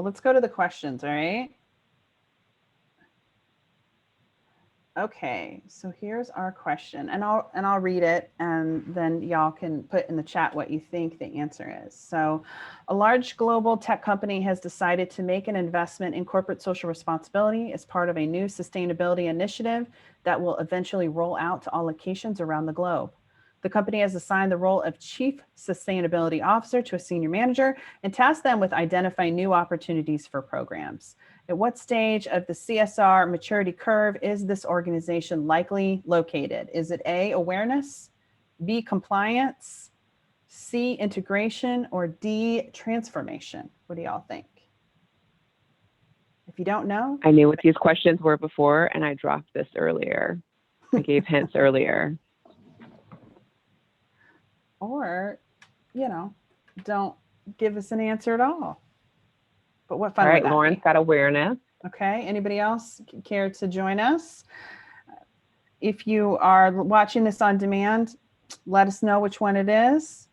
let's go to the questions, all right? Okay, so here's our question, and I'll read it, and then y'all can put in the chat what you think the answer is. So, a large global tech company has decided to make an investment in corporate social responsibility as part of a new sustainability initiative that will eventually roll out to all locations around the globe. The company has assigned the role of Chief Sustainability Officer to a senior manager and tasked them with identifying new opportunities for programs. At what stage of the CSR maturity curve is this organization likely located? Is it A, awareness, B, compliance, C, integration, or D, transformation? What do y'all think? If you don't know. I knew what these questions were before, and I dropped this earlier. I gave hints earlier. Or, you know, don't give us an answer at all. But what fun All right, would that Lauren's be? got awareness. Okay, anybody else care to join us? If you are watching this on demand, let us know which one it is.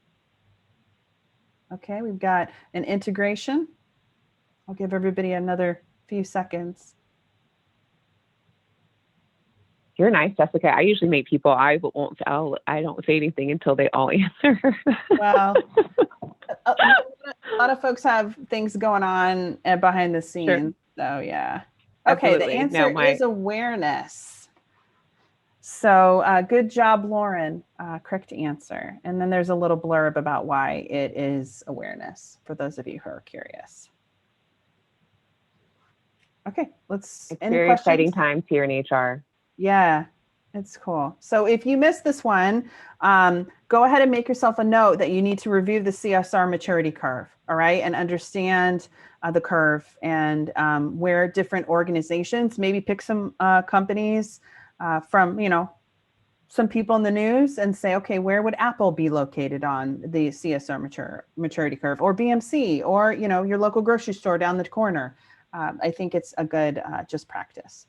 Okay, we've got an integration. I'll give everybody another few seconds. You're nice, Jessica. I usually make people, I don't say anything until they all answer. Well, a lot of folks have things going on behind the scenes. Sure. So yeah. Okay, absolutely. The answer is awareness. So good job, Lauren. Correct answer. And then there's a little blurb about why it is awareness for those of you who are curious. Okay, let's. It's very exciting times here in HR. Yeah, it's cool. So if you missed this one, go ahead and make yourself a note that you need to review the CSR maturity curve, all right, and understand the curve and where different organizations, maybe pick some companies from, you know, some people in the news and say, okay, where would Apple be located on the CSR maturity curve, or BMC, or, you know, your local grocery store down the corner. I think it's a good just practice.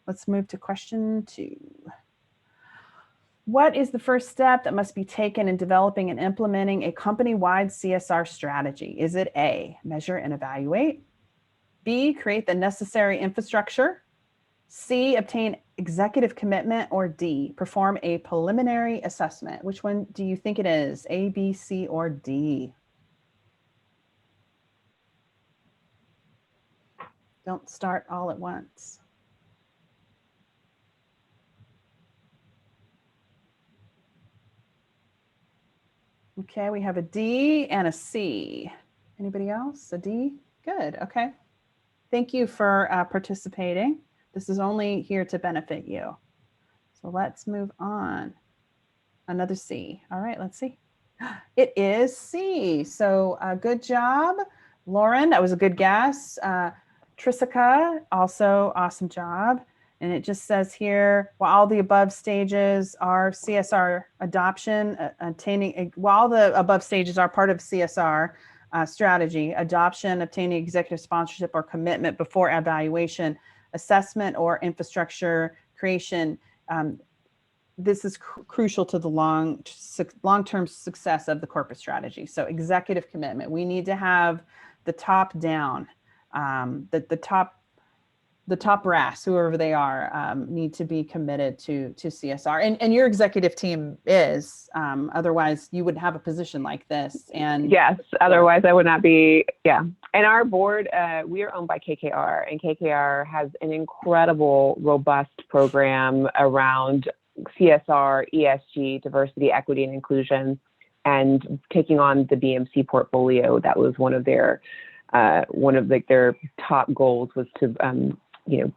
Let's move to question 2. What is the first step that must be taken in developing and implementing a company-wide CSR strategy? Is it A, measure and evaluate? B, create the necessary infrastructure? C, obtain executive commitment? Or D, perform a preliminary assessment? Which one do you think it is? A, B, C, or D? Don't start all at once. Okay, we have a D and a C. Anybody else? A D? Good, okay. Thank you for participating. This is only here to benefit you. So let's move on. Another C. All right, let's see. It is C. So good job, Lauren. That was a good guess. Trisica, also awesome job. And it just says here, while all the above stages are CSR adoption, while the above stages are part of CSR strategy, adoption, obtaining executive sponsorship or commitment before evaluation, assessment, or infrastructure creation, this is crucial to the long-term success of the corporate strategy. So executive commitment, we need to have the top down, the top brass, whoever they are, need to be committed to CSR. And your executive team is, otherwise you wouldn't have a position like this. And yes, otherwise I would not be, yeah. And our board, we are owned by KKR, and KKR has an incredible, robust program around CSR, ESG, diversity, equity, and inclusion, and taking on the BMC portfolio. That was one of their top goals was to,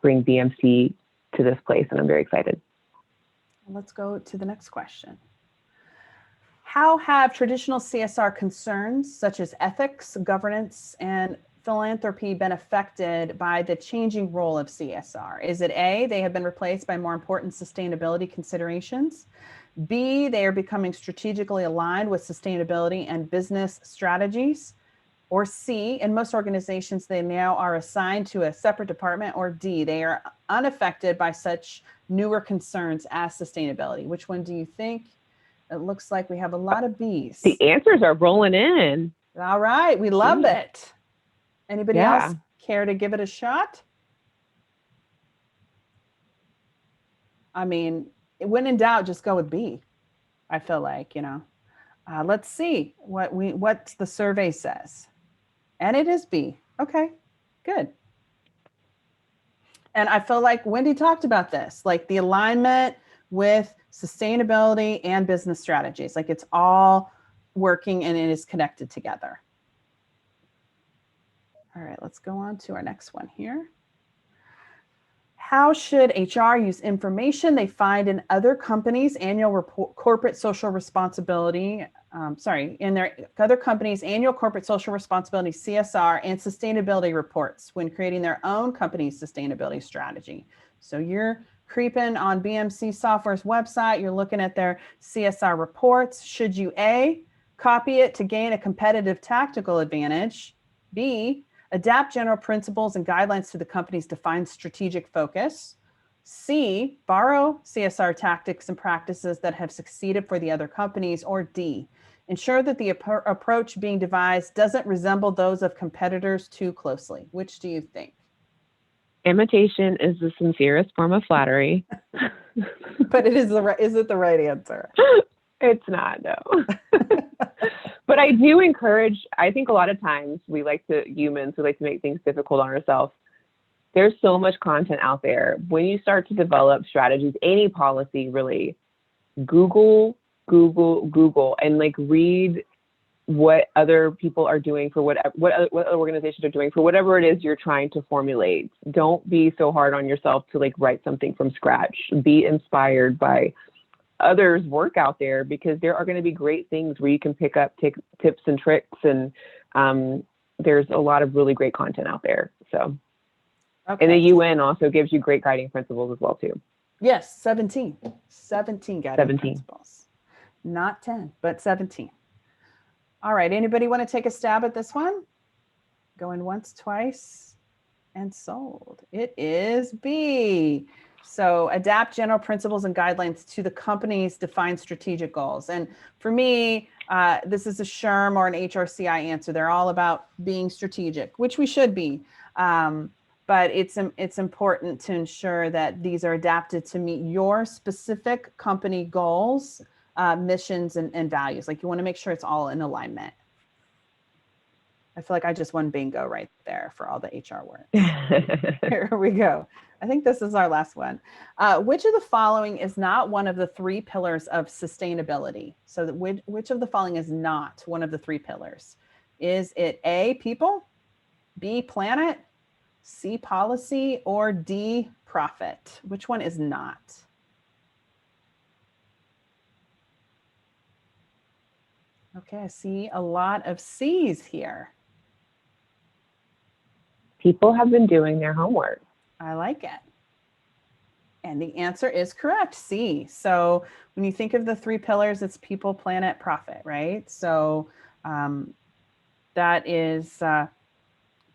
bring BMC to this place, and I'm very excited. Let's go to the next question. How have traditional CSR concerns such as ethics, governance, and philanthropy been affected by the changing role of CSR? Is it A, they have been replaced by more important sustainability considerations? B, they are becoming strategically aligned with sustainability and business strategies? Or C, in most organizations, they now are assigned to a separate department? Or D, they are unaffected by such newer concerns as sustainability? Which one do you think? It looks like we have a lot of B's. The answers are rolling in. All right, we love it. Anybody Yeah. else care to give it a shot? I mean, when in doubt, just go with B. I feel like, let's see what the survey says. And it is B. Okay, good. And I feel like Wendy talked about this, like the alignment with sustainability and business strategies, like it's all working and it is connected together. All right, let's go on to our next one here. How should HR use information they find in other companies' annual report, corporate social responsibility, in their other companies' annual corporate social responsibility, CSR, and sustainability reports when creating their own company's sustainability strategy? So you're creeping on BMC Software's website, you're looking at their CSR reports. Should you A, copy it to gain a competitive tactical advantage? B, adapt general principles and guidelines to the company's defined strategic focus? C, borrow CSR tactics and practices that have succeeded for the other companies? Or D, ensure that the approach being devised doesn't resemble those of competitors too closely? Which do you think? Imitation is the sincerest form of flattery. But is it the right answer? It's not, no. But I do encourage, I think a lot of times we like to make things difficult on ourselves. There's so much content out there. When you start to develop strategies, any policy really, Google, and like read what other people are doing for what other organizations are doing for whatever it is you're trying to formulate. Don't be so hard on yourself to like write something from scratch. Be inspired by others' work out there, because there are going to be great things where you can pick up tips and tricks, and there's a lot of really great content out there. So, Okay. And the UN also gives you great guiding principles as well too. Yes, 17 guiding principles. Not 10, but 17. All right, anybody want to take a stab at this one? Going once, twice, and sold. It is B. So adapt general principles and guidelines to the company's defined strategic goals. And for me, this is a SHRM or an HRCI answer. They're all about being strategic, which we should be. But it's important to ensure that these are adapted to meet your specific company goals, missions, and values. Like you want to make sure it's all in alignment. I feel like I just won bingo right there for all the HR words. Here we go. I think this is our last one. Which of the following is not one of the three pillars of sustainability? So which of the following is not one of the three pillars? Is it A, people, B, planet, C, policy, or D, profit? Which one is not? Okay, I see a lot of C's here. People have been doing their homework. I like it. And the answer is correct, C. So when you think of the three pillars, it's people, planet, profit, right? So that is,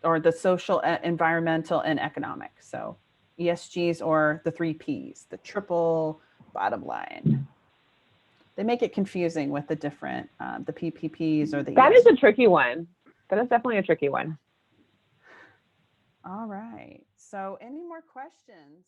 or the social, environmental, and economic. So ESGs, or the three Ps, the triple bottom line. They make it confusing with the different, the PPPs or the That ESGs. is a tricky one. That is definitely a tricky one. All right. So any more questions?